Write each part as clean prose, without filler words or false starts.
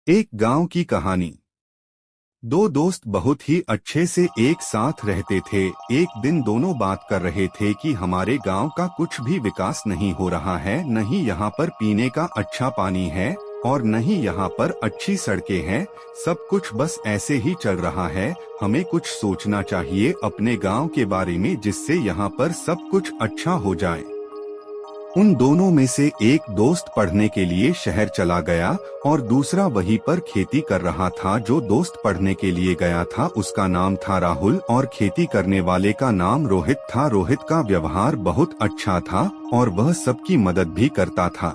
एक गांव की कहानी। दो दोस्त बहुत ही अच्छे से एक साथ रहते थे। एक दिन दोनों बात कर रहे थे कि हमारे गांव का कुछ भी विकास नहीं हो रहा है, न ही यहाँ पर पीने का अच्छा पानी है और न ही यहाँ पर अच्छी सड़कें हैं। सब कुछ बस ऐसे ही चल रहा है। हमें कुछ सोचना चाहिए अपने गांव के बारे में, जिससे यहाँ पर सब कुछ अच्छा हो जाए। उन दोनों में से एक दोस्त पढ़ने के लिए शहर चला गया और दूसरा वहीं पर खेती कर रहा था। जो दोस्त पढ़ने के लिए गया था उसका नाम था राहुल और खेती करने वाले का नाम रोहित था। रोहित का व्यवहार बहुत अच्छा था और वह सबकी मदद भी करता था।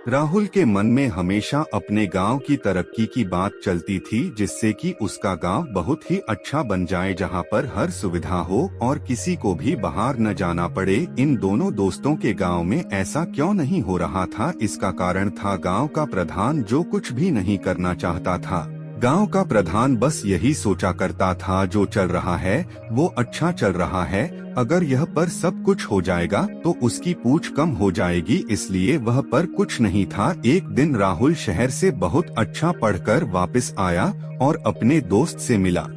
राहुल के मन में हमेशा अपने गांव की तरक्की की बात चलती थी, जिससे कि उसका गांव बहुत ही अच्छा बन जाए, जहां पर हर सुविधा हो और किसी को भी बाहर न जाना पड़े। इन दोनों दोस्तों के गांव में ऐसा क्यों नहीं हो रहा था? इसका कारण था गांव का प्रधान, जो कुछ भी नहीं करना चाहता था। गांव का प्रधान बस यही सोचा करता था, जो चल रहा है वो अच्छा चल रहा है। अगर यह पर सब कुछ हो जाएगा तो उसकी पूछ कम हो जाएगी, इसलिए वह पर कुछ नहीं था। एक दिन राहुल शहर से बहुत अच्छा पढ़कर वापस आया और अपने दोस्त से मिला।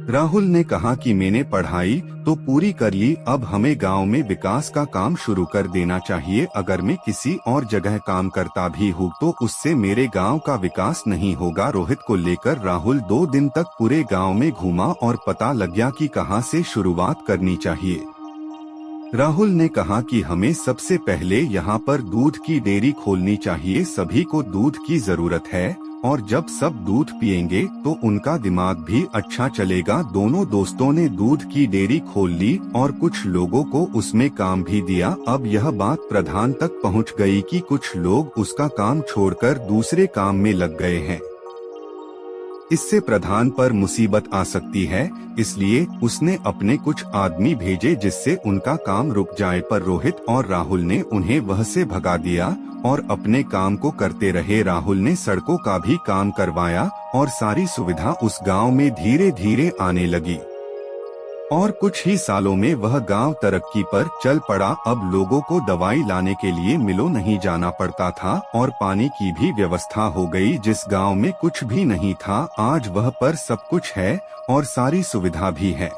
राहुल ने कहा कि मैंने पढ़ाई तो पूरी कर ली, अब हमें गांव में विकास का काम शुरू कर देना चाहिए। अगर मैं किसी और जगह काम करता भी हूँ तो उससे मेरे गांव का विकास नहीं होगा। रोहित को लेकर राहुल 2 दिन तक पूरे गांव में घूमा और पता लग गया कि कहां से शुरुआत करनी चाहिए। राहुल ने कहा कि हमें सबसे पहले यहाँ पर दूध की डेयरी खोलनी चाहिए। सभी को दूध की जरूरत है और जब सब दूध पिएंगे तो उनका दिमाग भी अच्छा चलेगा। दोनों दोस्तों ने दूध की डेयरी खोल ली और कुछ लोगों को उसमें काम भी दिया। अब यह बात प्रधान तक पहुंच गई कि कुछ लोग उसका काम छोड़कर दूसरे काम में लग गए हैं। इससे प्रधान पर मुसीबत आ सकती है, इसलिए उसने अपने कुछ आदमी भेजे जिससे उनका काम रुक जाए। पर रोहित और राहुल ने उन्हें वह से भगा दिया और अपने काम को करते रहे। राहुल ने सड़कों का भी काम करवाया और सारी सुविधा उस गांव में धीरे धीरे आने लगी और कुछ ही सालों में वह गांव तरक्की पर चल पड़ा। अब लोगों को दवाई लाने के लिए मिलों नहीं जाना पड़ता था और पानी की भी व्यवस्था हो गई। जिस गांव में कुछ भी नहीं था, आज वह पर सब कुछ है और सारी सुविधा भी है।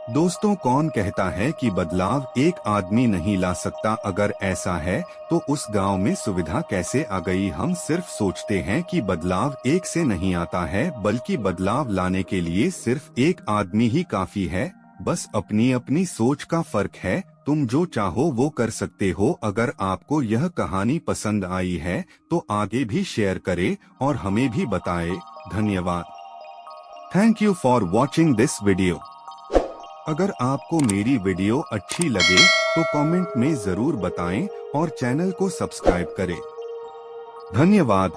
दोस्तों, कौन कहता है कि बदलाव एक आदमी नहीं ला सकता? अगर ऐसा है तो उस गांव में सुविधा कैसे आ गई? हम सिर्फ सोचते हैं कि बदलाव एक से नहीं आता है, बल्कि बदलाव लाने के लिए सिर्फ एक आदमी ही काफी है। बस अपनी अपनी सोच का फर्क है। तुम जो चाहो वो कर सकते हो। अगर आपको यह कहानी पसंद आई है तो आगे भी शेयर करें और हमें भी बताएं। धन्यवाद। Thank you for watching this video. अगर आपको मेरी वीडियो अच्छी लगे तो कमेंट में जरूर बताएं और चैनल को सब्सक्राइब करें। धन्यवाद।